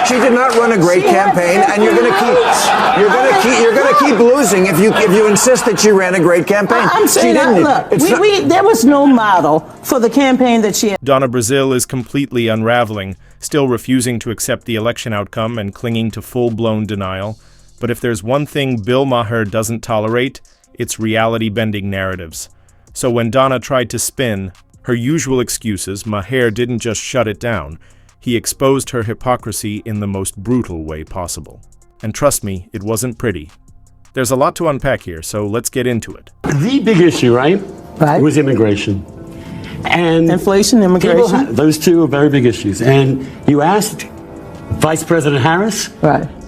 She did not run a great campaign, and you're going to keep losing if you insist that she ran a great campaign. I'm saying, look, there was no model for the campaign that she had. Donna Brazile is completely unraveling, still refusing to accept the election outcome and clinging to full-blown denial. But if there's one thing Bill Maher doesn't tolerate, it's reality-bending narratives. So when Donna tried to spin her usual excuses, Maher didn't just shut it down. He exposed her hypocrisy in the most brutal way possible. And trust me, it wasn't pretty. There's a lot to unpack here, so let's get into it. The big issue, right, was immigration. And inflation, immigration. Those two are very big issues. And you asked Vice President Harris,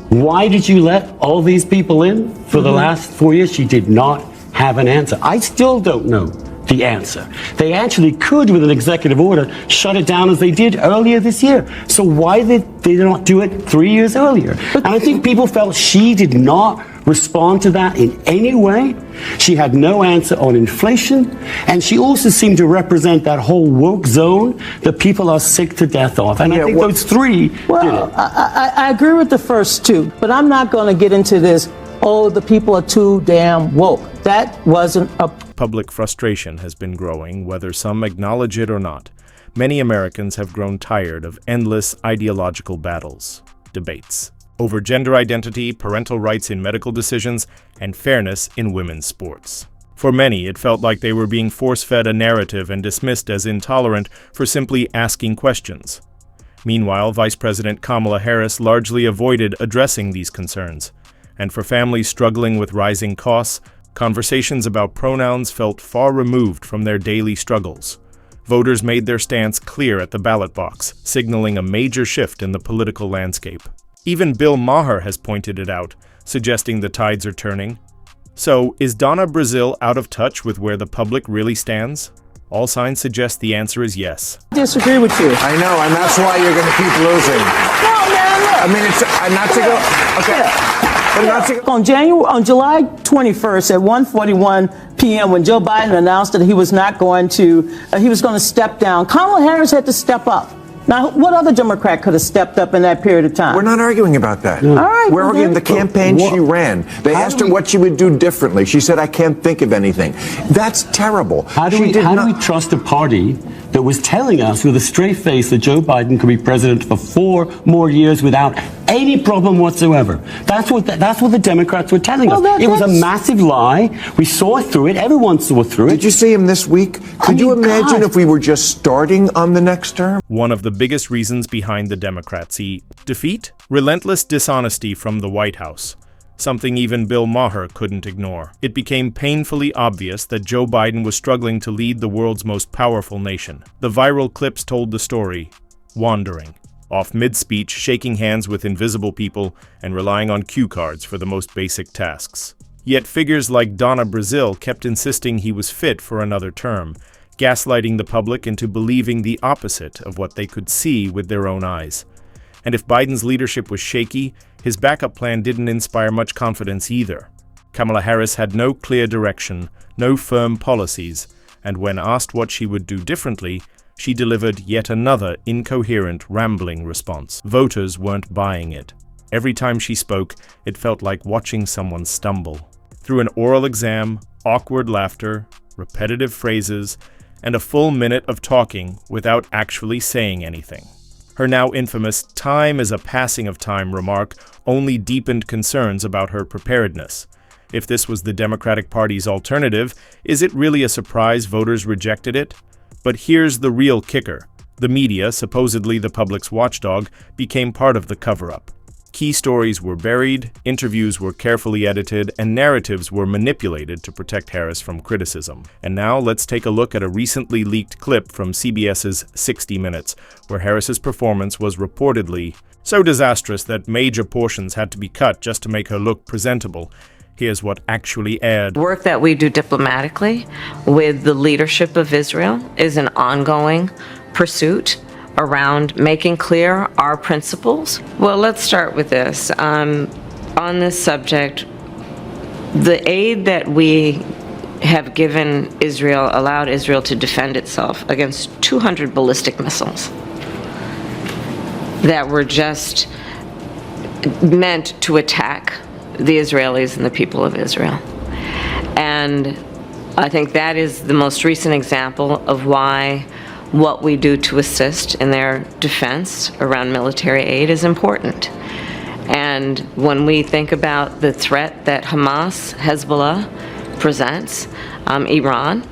why did you let all these people in for the last 4 years? She did not have an answer. I still don't know the answer. They actually could, with an executive order, shut it down as they did earlier this year. So why did they not do it 3 years earlier? And I think people felt she did not respond to that in any way. She had no answer on inflation, and she also seemed to represent that whole woke zone that people are sick to death of. And I think those three did it. I agree with the first two, but I'm not going to get into this, oh, the people are too damn woke. That wasn't a... Public frustration has been growing, whether some acknowledge it or not. Many Americans have grown tired of endless ideological battles, debates, over gender identity, parental rights in medical decisions, and fairness in women's sports. For many, it felt like they were being force-fed a narrative and dismissed as intolerant for simply asking questions. Meanwhile, Vice President Kamala Harris largely avoided addressing these concerns. And for families struggling with rising costs, conversations about pronouns felt far removed from their daily struggles. Voters made their stance clear at the ballot box, signaling a major shift in the political landscape. Even Bill Maher has pointed it out, suggesting the tides are turning. So, is Donna Brazile out of touch with where the public really stands? All signs suggest the answer is yes. I disagree with you. I know, and that's why you're going to keep losing. No, man, look. I mean, it's not to go... Okay. On July 21st at 1:41 p.m., when Joe Biden announced that he was not going to, he was going to step down, Kamala Harris had to step up. Now, what other Democrat could have stepped up in that period of time? We're not arguing about that. All right. We're arguing the campaign she ran. They asked her what she would do differently. She said, I can't think of anything. That's terrible. How do we trust a party that was telling us with a straight face that Joe Biden could be president for 4 more years without any problem whatsoever? That's what the Democrats were telling us. It was a massive lie. We saw through it. Everyone saw through it. Did you see him this week? Could you imagine if we were just starting on the next term? One of the biggest reasons behind the Democrats' defeat? Relentless dishonesty from the White House. Something even Bill Maher couldn't ignore. It became painfully obvious that Joe Biden was struggling to lead the world's most powerful nation. The viral clips told the story. Wandering. Off mid-speech, shaking hands with invisible people, and relying on cue cards for the most basic tasks. Yet figures like Donna Brazile kept insisting he was fit for another term, gaslighting the public into believing the opposite of what they could see with their own eyes. And if Biden's leadership was shaky, his backup plan didn't inspire much confidence either. Kamala Harris had no clear direction, no firm policies, and when asked what she would do differently, she delivered yet another incoherent, rambling response. Voters weren't buying it. Every time she spoke, it felt like watching someone stumble. Through an oral exam, awkward laughter, repetitive phrases, and a full minute of talking without actually saying anything. Her now infamous "time is a passing of time" remark only deepened concerns about her preparedness. If this was the Democratic Party's alternative, is it really a surprise voters rejected it? But here's the real kicker. The media, supposedly the public's watchdog, became part of the cover-up. Key stories were buried, interviews were carefully edited, and narratives were manipulated to protect Harris from criticism. And now let's take a look at a recently leaked clip from CBS's 60 Minutes, where Harris's performance was reportedly so disastrous that major portions had to be cut just to make her look presentable. Here's what actually aired. Work that we do diplomatically with the leadership of Israel is an ongoing pursuit around making clear our principles. Well, let's start with this. On this subject, the aid that we have given Israel allowed Israel to defend itself against 200 ballistic missiles that were just meant to attack the Israelis and the people of Israel. And I think that is the most recent example of why what we do to assist in their defense around military aid is important. And when we think about the threat that Hamas, Hezbollah presents, Iran,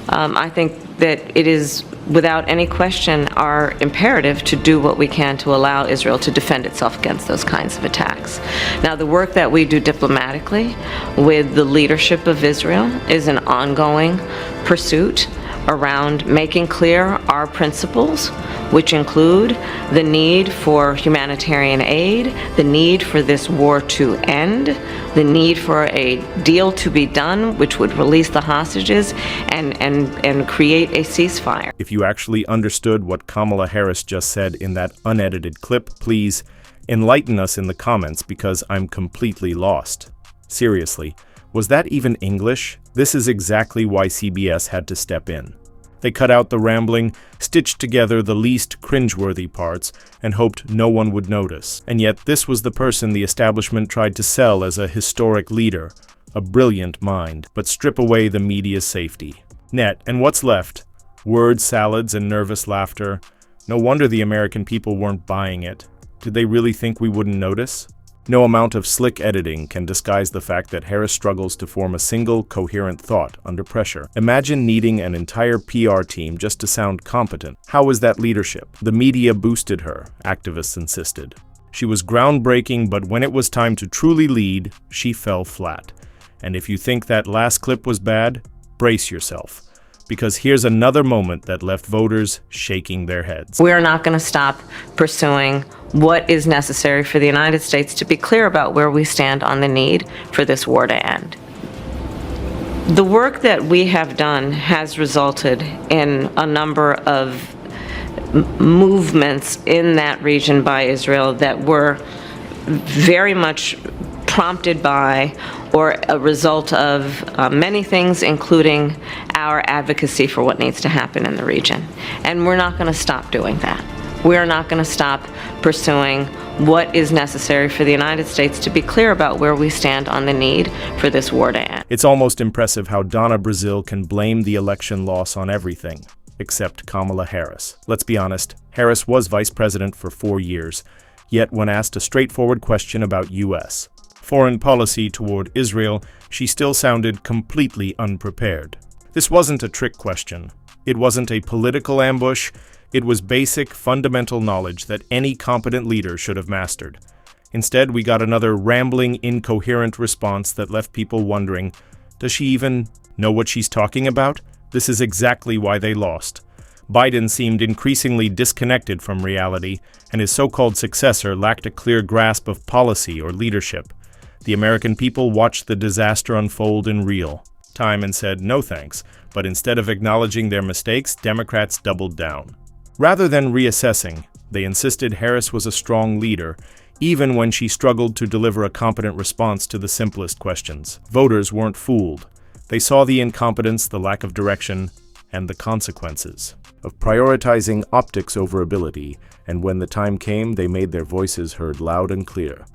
I think that it is without any question our imperative to do what we can to allow Israel to defend itself against those kinds of attacks. Now, the work that we do diplomatically with the leadership of Israel is an ongoing pursuit around making clear our principles, which include the need for humanitarian aid, the need for this war to end, the need for a deal to be done which would release the hostages and create a ceasefire. If you actually understood what Kamala Harris just said in that unedited clip, please enlighten us in the comments because I'm completely lost. Seriously, was that even English? This is exactly why CBS had to step in. They cut out the rambling, stitched together the least cringeworthy parts, and hoped no one would notice. And yet this was the person the establishment tried to sell as a historic leader, a brilliant mind, but strip away the media's safety. Net, and what's left? Word salads and nervous laughter. No wonder the American people weren't buying it. Did they really think we wouldn't notice? No amount of slick editing can disguise the fact that Harris struggles to form a single, coherent thought under pressure. Imagine needing an entire PR team just to sound competent. How was that leadership? The media boosted her, activists insisted. She was groundbreaking, but when it was time to truly lead, she fell flat. And if you think that last clip was bad, brace yourself. Because here's another moment that left voters shaking their heads. We're not going to stop pursuing what is necessary for the United States to be clear about where we stand on the need for this war to end. The work that we have done has resulted in a number of movements in that region by Israel that were very much prompted by or a result of many things, including our advocacy for what needs to happen in the region. And we're not going to stop doing that. We're not going to stop pursuing what is necessary for the United States to be clear about where we stand on the need for this war to end. It's almost impressive how Donna Brazile can blame the election loss on everything, except Kamala Harris. Let's be honest, Harris was vice president for 4 years, yet when asked a straightforward question about U.S. foreign policy toward Israel, she still sounded completely unprepared. This wasn't a trick question. It wasn't a political ambush. It was basic, fundamental knowledge that any competent leader should have mastered. Instead, we got another rambling, incoherent response that left people wondering, does she even know what she's talking about? This is exactly why they lost. Biden seemed increasingly disconnected from reality, and his so-called successor lacked a clear grasp of policy or leadership. The American people watched the disaster unfold in real time and said no thanks, but instead of acknowledging their mistakes, Democrats doubled down. Rather than reassessing, they insisted Harris was a strong leader, even when she struggled to deliver a competent response to the simplest questions. Voters weren't fooled. They saw the incompetence, the lack of direction, and the consequences of prioritizing optics over ability, and when the time came, they made their voices heard loud and clear.